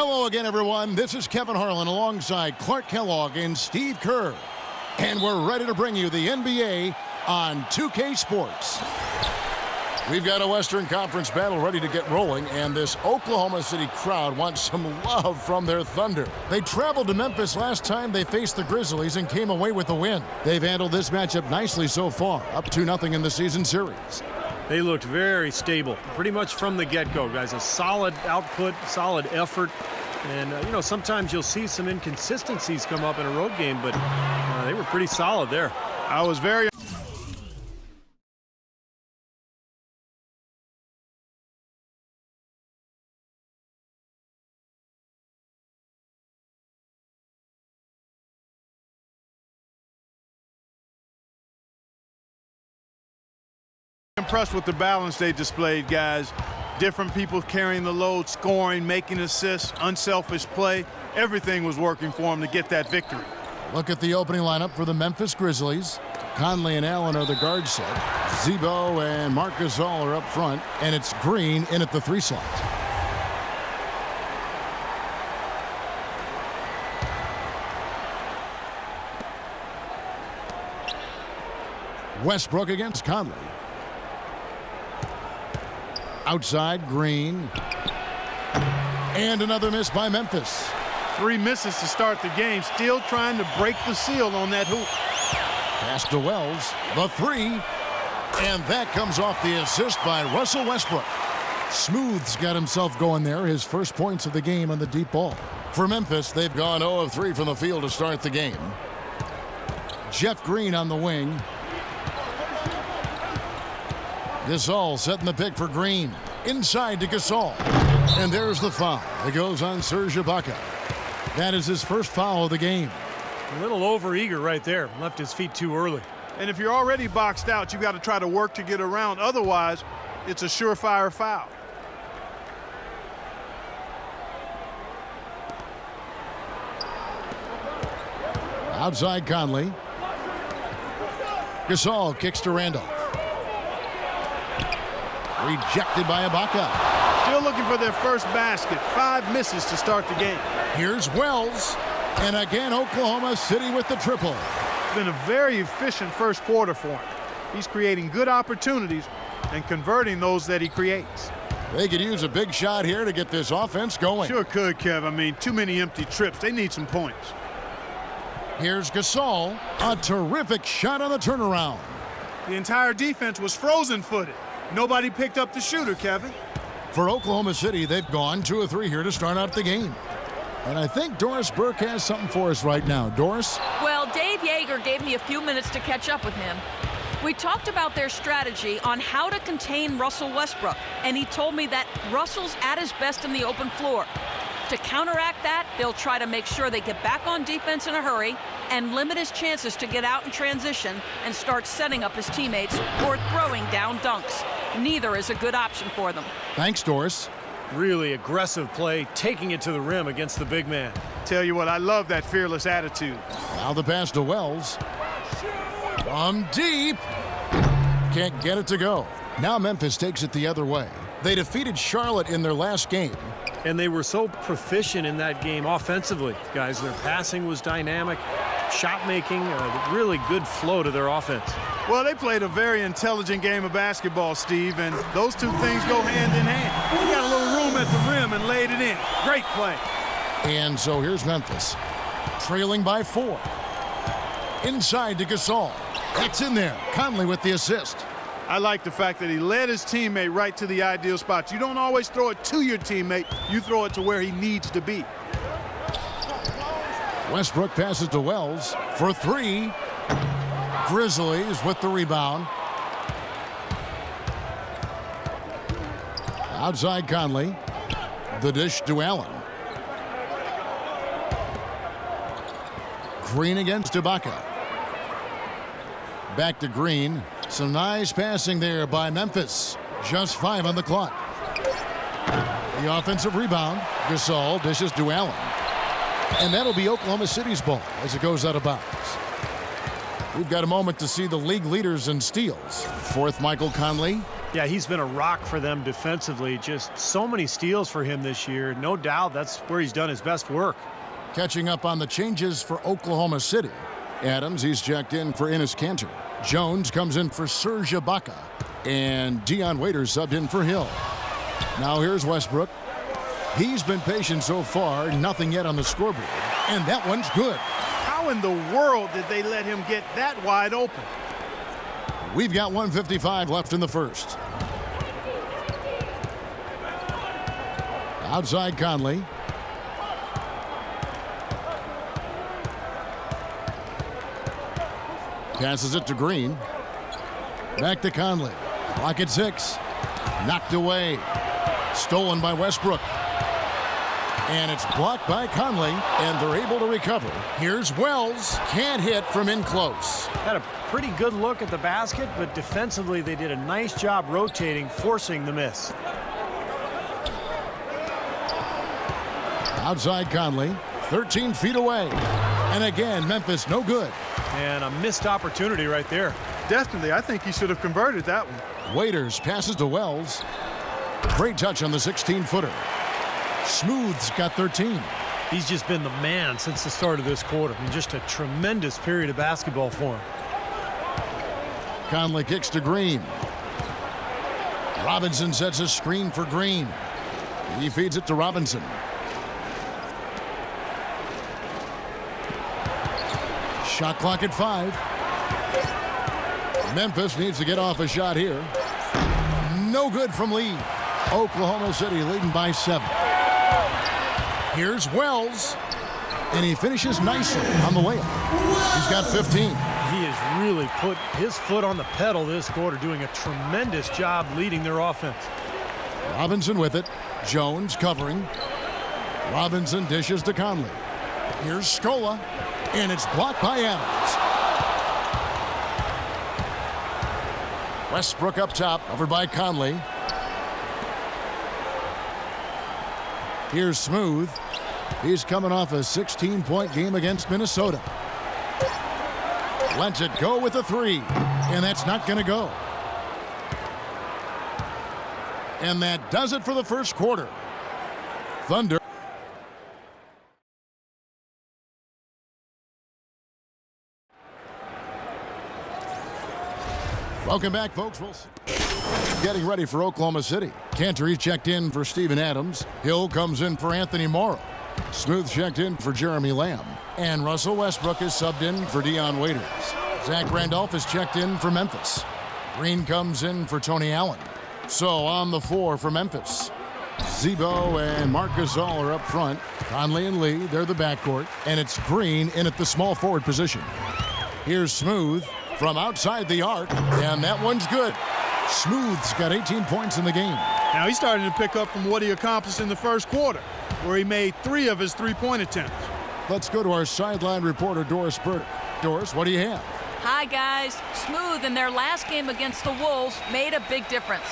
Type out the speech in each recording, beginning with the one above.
Hello again, everyone. This is Kevin Harlan alongside Clark Kellogg and Steve Kerr. And we're ready to bring you the NBA on 2K Sports. We've got a Western Conference battle ready to get rolling, and this Oklahoma City crowd wants some love from their Thunder. They traveled to Memphis last time they faced the Grizzlies and came away with a win. They've handled this matchup nicely so far, up 2-0 in the season series. They looked very stable, pretty much from the get-go, guys. A solid output, solid effort. And, sometimes you'll see some inconsistencies come up in a road game, but they were pretty solid there. I was very impressed with the balance they displayed, guys. Different people carrying the load, scoring, making assists, unselfish play. Everything was working for them to get that victory. Look at the opening lineup for the Memphis Grizzlies. Conley and Allen are the guard set. Zebo and Marc Gasol are up front, and it's Green in at the 3 slot. Westbrook against Conley. Outside, Green. And another miss by Memphis. 3 misses to start the game, still trying to break the seal on that hoop. Pass to Wells, the 3. And that comes off the assist by Russell Westbrook. Smooth's got himself going there, his first points of the game on the deep ball. For Memphis, they've gone 0 of 3 from the field to start the game. Jeff Green on the wing. Gasol setting the pick for Green. Inside to Gasol. And there's the foul. It goes on Serge Ibaka. That is his first foul of the game. A little overeager right there. Left his feet too early. And if you're already boxed out, you've got to try to work to get around. Otherwise, it's a surefire foul. Outside Conley. Gasol kicks to Randolph. Rejected by Ibaka. Still looking for their first basket. 5 misses to start the game. Here's Wells. And again, Oklahoma City with the triple. It's been a very efficient first quarter for him. He's creating good opportunities and converting those that he creates. They could use a big shot here to get this offense going. Sure could, Kev. I mean, too many empty trips. They need some points. Here's Gasol. A terrific shot on the turnaround. The entire defense was frozen-footed. Nobody picked up the shooter, Kevin. For Oklahoma City, they've gone 2 of 3 here to start out the game. And I think Doris Burke has something for us right now. Doris? Well, Dave Yeager gave me a few minutes to catch up with him. We talked about their strategy on how to contain Russell Westbrook, and he told me that Russell's at his best in the open floor. To counteract that, they'll try to make sure they get back on defense in a hurry and limit his chances to get out in transition and start setting up his teammates or throwing down dunks. Neither is a good option for them. Thanks, Doris. Really aggressive play, taking it to the rim against the big man. Tell you what, I love that fearless attitude. Now the pass to Wells. From deep. Can't get it to go. Now Memphis takes it the other way. They defeated Charlotte in their last game. And they were so proficient in that game offensively, guys. Their passing was dynamic, shot making, really good flow to their offense. Well, they played a very intelligent game of basketball, Steve, and those two things go hand in hand. He got a little room at the rim and laid it in. Great play. And so here's Memphis, trailing by 4. Inside to Gasol. It's in there. Conley with the assist. I like the fact that he led his teammate right to the ideal spot. You don't always throw it to your teammate. You throw it to where he needs to be. Westbrook passes to Wells for 3. Grizzlies with the rebound. Outside Conley. The dish to Allen. Green against Ibaka. Back to Green. Some nice passing there by Memphis. Just 5 on the clock. The offensive rebound. Gasol dishes to Allen. And that'll be Oklahoma City's ball as it goes out of bounds. We've got a moment to see the league leaders in steals. 4th, Michael Conley. Yeah, he's been a rock for them defensively. Just so many steals for him this year. No doubt that's where he's done his best work. Catching up on the changes for Oklahoma City. Adams, he's checked in for Enes Kanter. Jones comes in for Serge Ibaka. And Dion Waiters subbed in for Hill. Now here's Westbrook. He's been patient so far, nothing yet on the scoreboard. And that one's good. How in the world did they let him get that wide open? We've got 1:55 left in the first. Outside Conley. Passes it to Green. Back to Conley. Clock at 6. Knocked away. Stolen by Westbrook. And it's blocked by Conley, and they're able to recover. Here's Wells. Can't hit from in close. Had a pretty good look at the basket, but defensively they did a nice job rotating, forcing the miss. Outside Conley, 13 feet away. And again, Memphis no good. And a missed opportunity right there. Definitely, I think he should have converted that one. Waiters passes to Wells. Great touch on the 16-footer. Smooth's got 13. He's just been the man since the start of this quarter. I mean, just a tremendous period of basketball for him. Conley kicks to Green. Robinson sets a screen for Green. He feeds it to Robinson. Shot clock at 5. Memphis needs to get off a shot here. No good from Lee. Oklahoma City leading by 7. Here's Wells. And he finishes nicely on the layup. He's got 15. He has really put his foot on the pedal this quarter, doing a tremendous job leading their offense. Robinson with it. Jones covering. Robinson dishes to Conley. Here's Scola. And it's blocked by Adams. Westbrook up top, over by Conley. Here's Smooth. He's coming off a 16-point game against Minnesota. Lets it go with a 3. And that's not going to go. And that does it for the first quarter. Thunder. Welcome back, folks. We'll getting ready for Oklahoma City. Kanter checked in for Steven Adams. Hill comes in for Anthony Morrow. Smooth checked in for Jeremy Lamb. And Russell Westbrook is subbed in for Dion Waiters. Zach Randolph is checked in for Memphis. Green comes in for Tony Allen. So on the floor for Memphis, Zebo and Marc Gasol are up front. Conley and Lee, they're the backcourt. And it's Green in at the small forward position. Here's Smooth from outside the arc, and that one's good. Smooth's got 18 points in the game. Now he's starting to pick up from what he accomplished in the first quarter, where he made 3 of his 3-point attempts. Let's go to our sideline reporter, Doris Burdick. Doris, what do you have? Hi, guys. Smooth in their last game against the Wolves made a big difference.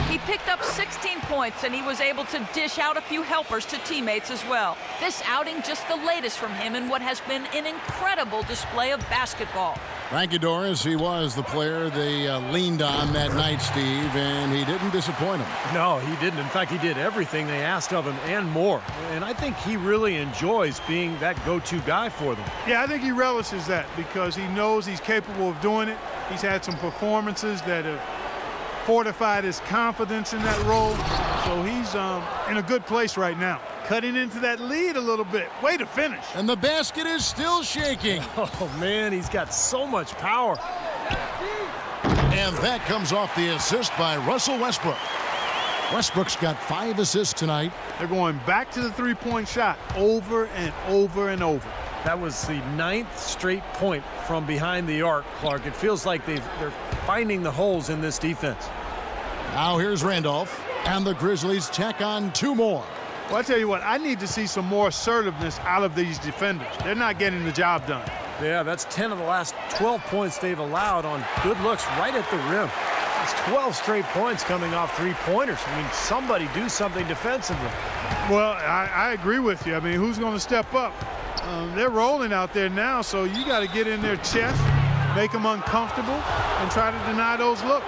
He picked up 16 points, and he was able to dish out a few helpers to teammates as well. This outing just the latest from him in what has been an incredible display of basketball. Thank you, Doris. He was the player they leaned on that night, Steve, and he didn't disappoint them. No, he didn't. In fact, he did everything they asked of him and more. And I think he really enjoys being that go-to guy for them. Yeah, I think he relishes that because he knows he's capable of doing it. He's had some performances that have fortified his confidence in that role. So he's in a good place right now. Cutting into that lead a little bit. Way to finish. And the basket is still shaking. Oh, man, he's got so much power. And that comes off the assist by Russell Westbrook. Westbrook's got 5 assists tonight. They're going back to the 3-point shot over and over and over. That was the 9th straight point from behind the arc, Clark. It feels like they're finding the holes in this defense. Now here's Randolph, and the Grizzlies check on 2 more. Well, I tell you what, I need to see some more assertiveness out of these defenders. They're not getting the job done. Yeah, that's 10 of the last 12 points they've allowed on good looks right at the rim. It's 12 straight points coming off 3-pointers. I mean, somebody do something defensively. Well, I agree with you. I mean, who's going to step up? They're rolling out there now, so you got to get in their chest, make them uncomfortable, and try to deny those looks.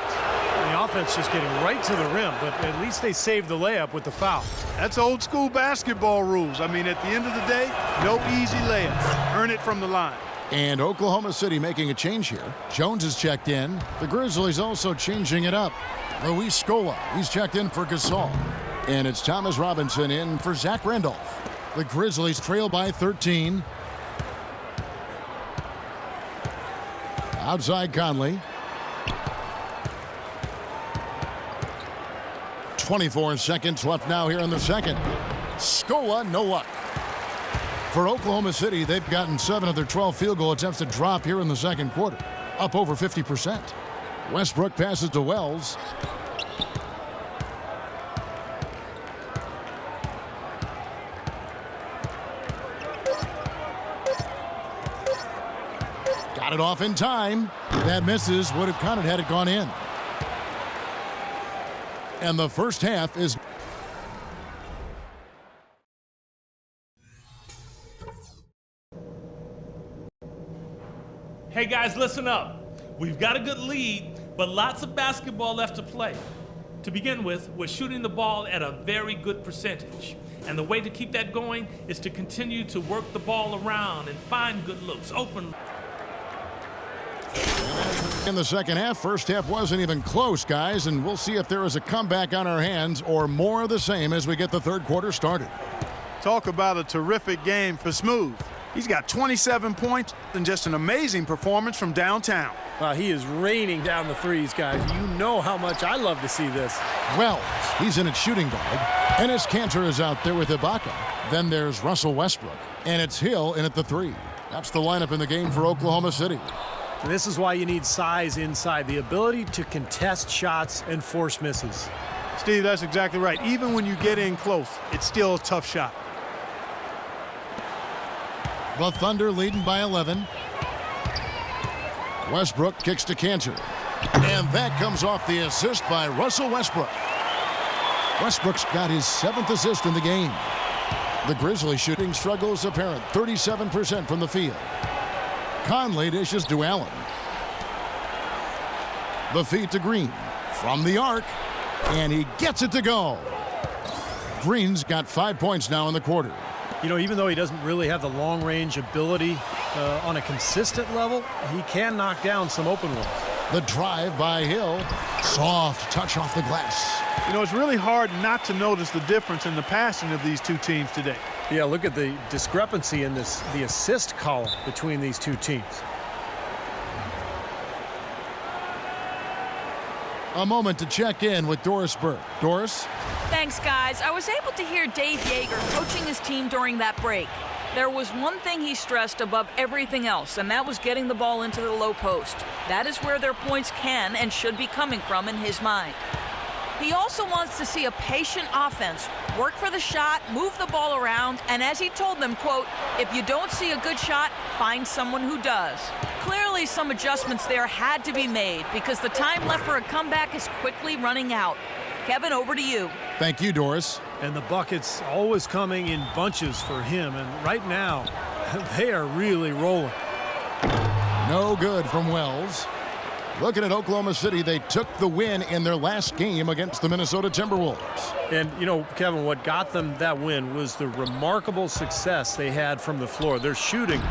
The offense just getting right to the rim, but at least they saved the layup with the foul. That's old school basketball rules. I mean, at the end of the day, no easy layup. Earn it from the line. And Oklahoma City making a change here. Jones is checked in. The Grizzlies also changing it up. Luis Scola, he's checked in for Gasol. And it's Thomas Robinson in for Zach Randolph. The Grizzlies trail by 13. Outside Conley. 24 seconds left now here in the second. Scola, no luck. For Oklahoma City, they've gotten 7 of their 12 field goal attempts to drop here in the second quarter, up over 50%. Westbrook passes to Wells. Got it off in time. That misses. Would have counted had it gone in. And the first half is... Hey guys, listen up. We've got a good lead, but lots of basketball left to play. To begin with, we're shooting the ball at a very good percentage. And the way to keep that going is to continue to work the ball around and find good looks, open. In the second half, first half wasn't even close, guys, and we'll see if there is a comeback on our hands or more of the same as we get the third quarter started. Talk about a terrific game for Smooth. He's got 27 points and just an amazing performance from downtown. Wow, he is raining down the threes, guys. You know how much I love to see this. Wells, he's in at shooting guard. Enes Kanter is out there with Ibaka. Then there's Russell Westbrook. And it's Hill in at the 3. That's the lineup in the game for Oklahoma City. And this is why you need size inside, the ability to contest shots and force misses. Steve, that's exactly right. Even when you get in close, it's still a tough shot. The Thunder leading by 11. Westbrook kicks to Kanter. And that comes off the assist by Russell Westbrook. Westbrook's got his 7th assist in the game. The Grizzlies shooting struggles apparent, 37% from the field. Conley dishes to Allen. The feed to Green. From the arc. And he gets it to go. Green's got 5 points now in the quarter. You know, even though he doesn't really have the long-range ability on a consistent level, he can knock down some open ones. The drive by Hill. Soft touch off the glass. You know, it's really hard not to notice the difference in the passing of these two teams today. Yeah, look at the discrepancy in the assist column between these two teams. A moment to check in with Doris Burke. Doris? Thanks, guys. I was able to hear Dave Yeager coaching his team during that break. There was one thing he stressed above everything else, and that was getting the ball into the low post. That is where their points can and should be coming from in his mind. He also wants to see a patient offense, work for the shot, move the ball around, and as he told them, quote, if you don't see a good shot, find someone who does. Clearly some adjustments there had to be made because the time left for a comeback is quickly running out. Kevin, over to you. Thank you, Doris. And the buckets always coming in bunches for him, and right now, they are really rolling. No good from Wells. Looking at Oklahoma City, they took the win in their last game against the Minnesota Timberwolves. And, you know, Kevin, what got them that win was the remarkable success they had from the floor. Their shooting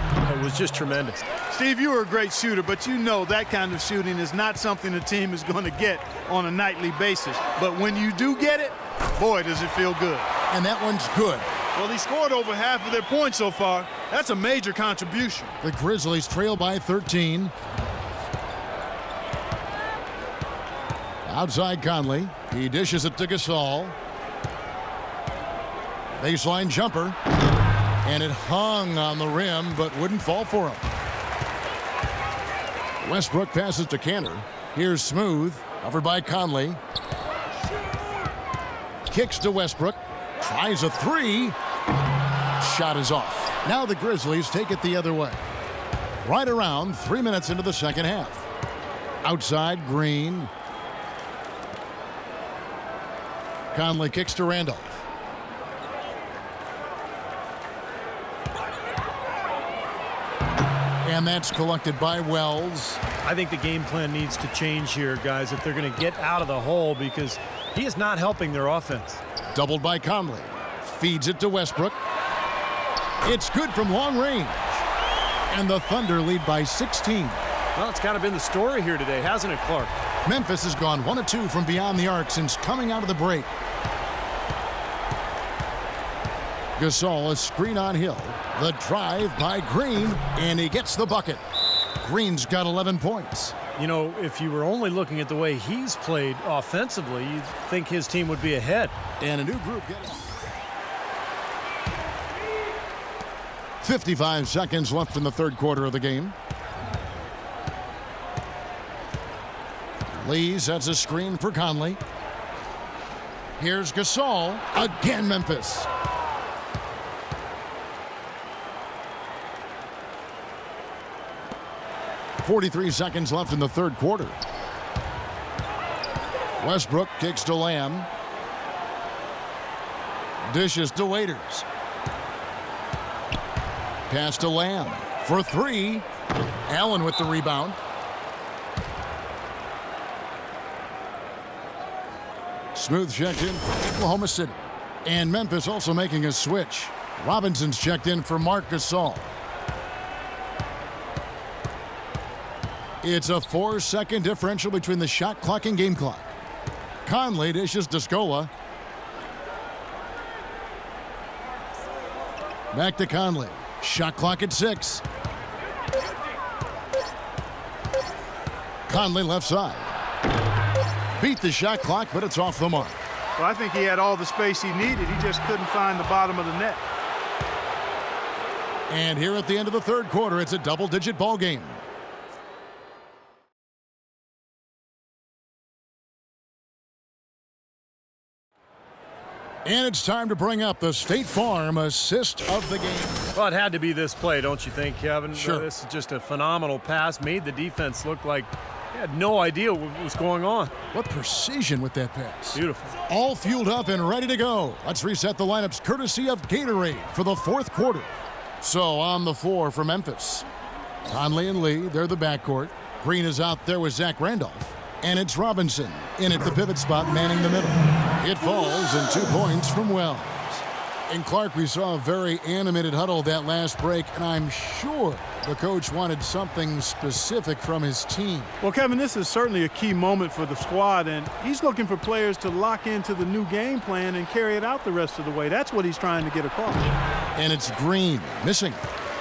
was just tremendous. Steve, you were a great shooter, but you know that kind of shooting is not something a team is going to get on a nightly basis. But when you do get it, boy, does it feel good. And that one's good. Well, he scored over half of their points so far. That's a major contribution. The Grizzlies trail by 13. Outside Conley. He dishes it to Gasol. Baseline jumper. And it hung on the rim, but wouldn't fall for him. Westbrook passes to Kanter. Here's Smooth. Covered by Conley. Kicks to Westbrook. Tries a 3. Shot is off. Now the Grizzlies take it the other way. Right around 3 minutes into the second half. Outside Green. Conley kicks to Randolph. And that's collected by Wells. I think the game plan needs to change here, guys, if they're going to get out of the hole, because he is not helping their offense. Doubled by Conley. Feeds it to Westbrook. It's good from long range. And the Thunder lead by 16. Well, it's kind of been the story here today, hasn't it, Clark? Memphis has gone 1 of 2 from beyond the arc since coming out of the break. Gasol, a screen on Hill. The drive by Green, and he gets the bucket. Green's got 11 points. You know, if you were only looking at the way he's played offensively, you'd think his team would be ahead. And a new group getting 55 seconds left in the third quarter of the game. Lee sets a screen for Conley. Here's Gasol. Again, Memphis. .43 seconds left in the third quarter. Westbrook kicks to Lamb. Dishes to Waiters. Pass to Lamb for 3. Allen with the rebound. Smooth checked in for Oklahoma City. And Memphis also making a switch. Robinson's checked in for Marc Gasol. It's a 4-second differential between the shot clock and game clock. Conley dishes to Scola. Back to Conley. Shot clock at 6. Conley left side. Beat the shot clock, but it's off the mark. Well, I think he had all the space he needed. He just couldn't find the bottom of the net. And here at the end of the third quarter, it's a double-digit ball game. And it's time to bring up the State Farm assist of the game. Well, it had to be this play, don't you think, Kevin? Sure. This is just a phenomenal pass. Made the defense look like they had no idea what was going on. What precision with that pass. Beautiful. All fueled up and ready to go. Let's reset the lineups courtesy of Gatorade for the fourth quarter. So on the floor for Memphis. Conley and Lee, they're the backcourt. Green is out there with Zach Randolph. And it's Robinson in at the pivot spot, manning the middle. It falls, and 2 points from Wells. And Clark, we saw a very animated huddle that last break, and I'm sure the coach wanted something specific from his team. Well, Kevin, this is certainly a key moment for the squad, and he's looking for players to lock into the new game plan and carry it out the rest of the way. That's what he's trying to get across. And it's Green missing.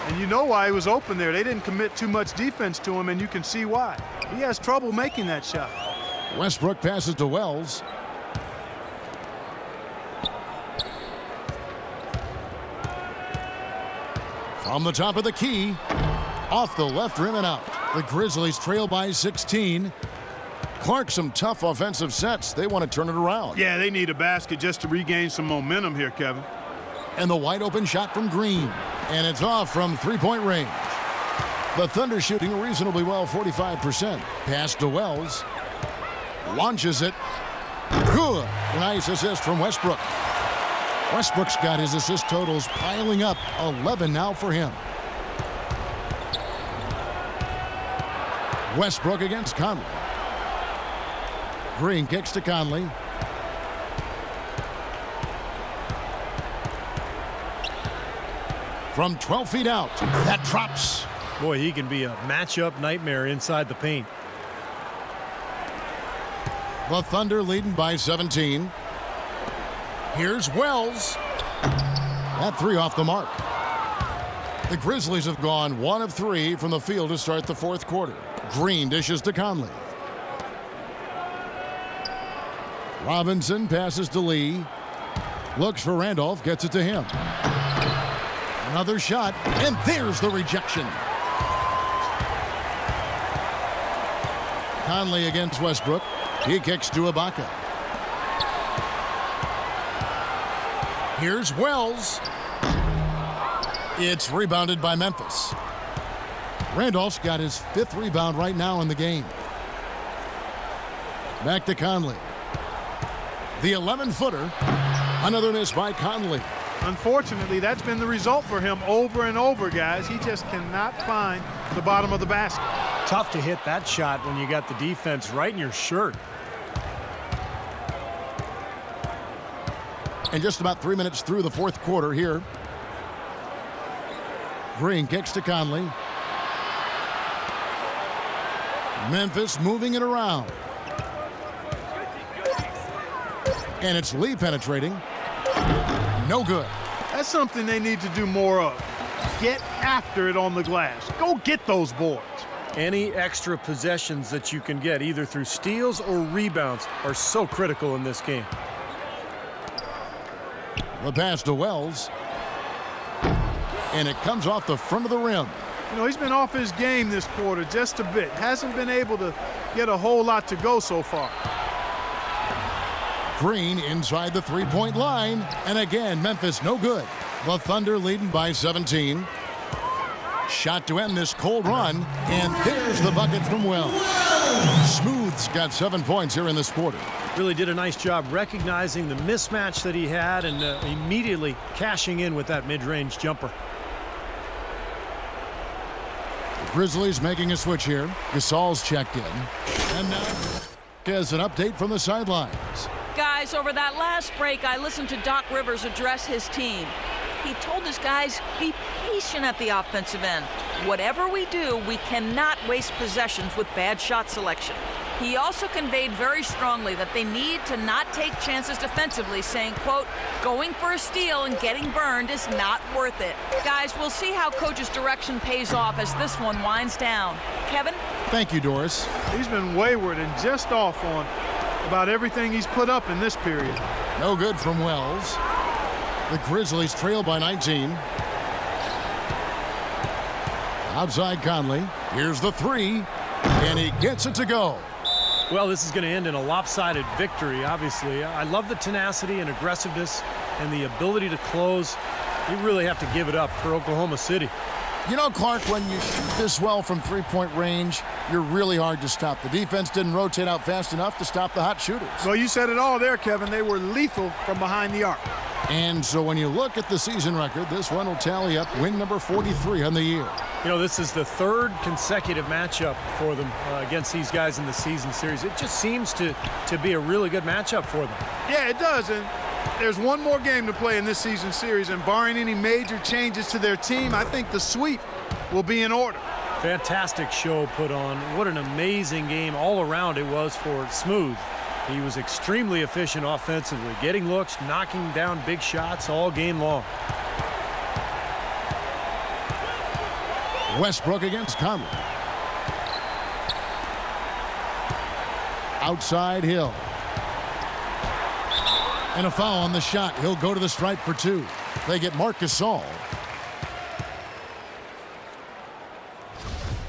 And you know why he was open there. They didn't commit too much defense to him, and you can see why. He has trouble making that shot. Westbrook passes to Wells. From the top of the key, off the left rim and out. The Grizzlies trail by 16. Clark, some tough offensive sets. They want to turn it around. Yeah, they need a basket just to regain some momentum here, Kevin. And the wide open shot from Green. And it's off from three-point range. The Thunder shooting reasonably well, 45%. Pass to Wells. Launches it. Good. Nice assist from Westbrook. Westbrook's got his assist totals piling up. 11 now for him. Westbrook against Conley. Green kicks to Conley. From 12 feet out, that drops. Boy, he can be a matchup nightmare inside the paint. The Thunder leading by 17. Here's Wells. That three off the mark. The Grizzlies have gone 1 of 3 from the field to start the fourth quarter. Green dishes to Conley. Robinson passes to Lee. Looks for Randolph, gets it to him. Another shot, and there's the rejection. Conley against Westbrook. He kicks to Ibaka. Here's Wells. It's rebounded by Memphis. Randolph's got his 5th rebound right now in the game. Back to Conley. The 11-footer. Another miss by Conley. Unfortunately, that's been the result for him over and over, guys. He just cannot find the bottom of the basket. Tough to hit that shot when you got the defense right in your shirt. And just about 3 minutes through the fourth quarter here. Green kicks to Conley. Memphis moving it around. And it's Lee penetrating. No good. That's something they need to do more of. Get after it on the glass. Go get those boards. Any extra possessions that you can get, either through steals or rebounds, are so critical in this game. The pass to Wells. And it comes off the front of the rim. You know, he's been off his game this quarter just a bit. Hasn't been able to get a whole lot to go so far. Green inside the three-point line. And again, Memphis no good. The Thunder leading by 17. Shot to end this cold run. And there's the bucket from Wells. Smooth's got 7 points here in this quarter. Really did a nice job recognizing the mismatch that he had and immediately cashing in with that mid-range jumper. The Grizzlies making a switch here. Gasol's checked in. And now has an update from the sidelines. Guys, over that last break, I listened to Doc Rivers address his team. He told his guys, be patient at the offensive end. Whatever we do, we cannot waste possessions with bad shot selection. He also conveyed very strongly that they need to not take chances defensively, saying, quote, going for a steal and getting burned is not worth it. Guys, we'll see how Coach's direction pays off as this one winds down. Kevin? Thank you, Doris. He's been wayward and just off on about everything he's put up in this period. No good from Wells. The Grizzlies trail by 19. Outside Conley. Here's the three. And he gets it to go. Well, this is going to end in a lopsided victory, obviously. I love the tenacity and aggressiveness and the ability to close. You really have to give it up for Oklahoma City. You know, Clark, when you shoot this well from three-point range, you're really hard to stop. The defense didn't rotate out fast enough to stop the hot shooters. Well, you said it all there, Kevin. They were lethal from behind the arc. And so when you look at the season record, this one will tally up win number 43 on the year. You know, this is the third consecutive matchup for them against these guys in the season series. It just seems to be a really good matchup for them. Yeah, it does. And there's one more game to play in this season series, and barring any major changes to their team, I think the sweep will be in order. Fantastic show put on. What an amazing game all around it was for Smooth. He was extremely efficient offensively, getting looks, knocking down big shots all game long. Westbrook against Conley. Outside Hill. And a foul on the shot. He'll go to the stripe for two. They get Marc Gasol.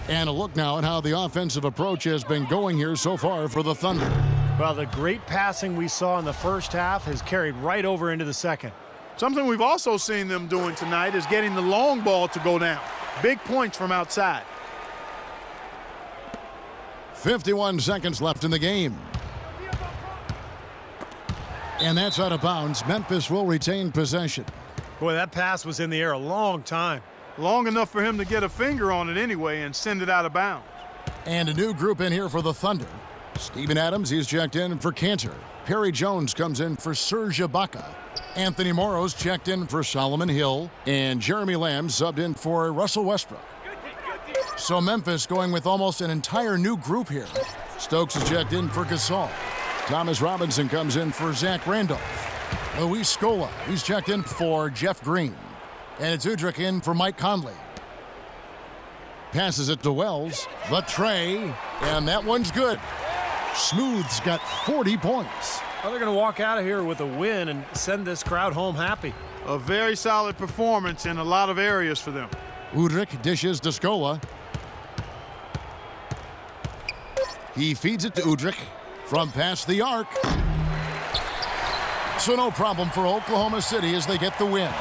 And a look now at how the offensive approach has been going here so far for the Thunder. Well, the great passing we saw in the first half has carried right over into the second. Something we've also seen them doing tonight is getting the long ball to go down. Big points from outside. 51 seconds left in the game. And that's out of bounds. Memphis will retain possession. Boy, that pass was in the air a long time. Long enough for him to get a finger on it anyway and send it out of bounds. And a new group in here for the Thunder. Steven Adams, he's checked in for Cantor. Perry Jones comes in for Serge Ibaka. Anthony Morrow's checked in for Solomon Hill. And Jeremy Lamb subbed in for Russell Westbrook. So Memphis going with almost an entire new group here. Stokes is checked in for Gasol. Thomas Robinson comes in for Zach Randolph. Luis Scola, he's checked in for Jeff Green. And it's Udrih in for Mike Conley. Passes it to Wells. The tray. And that one's good. Smooth's got 40 points. Well, they're going to walk out of here with a win and send this crowd home happy. A very solid performance in a lot of areas for them. Udrih dishes to Scola. He feeds it to Udrih from past the arc. So no problem for Oklahoma City as they get the win.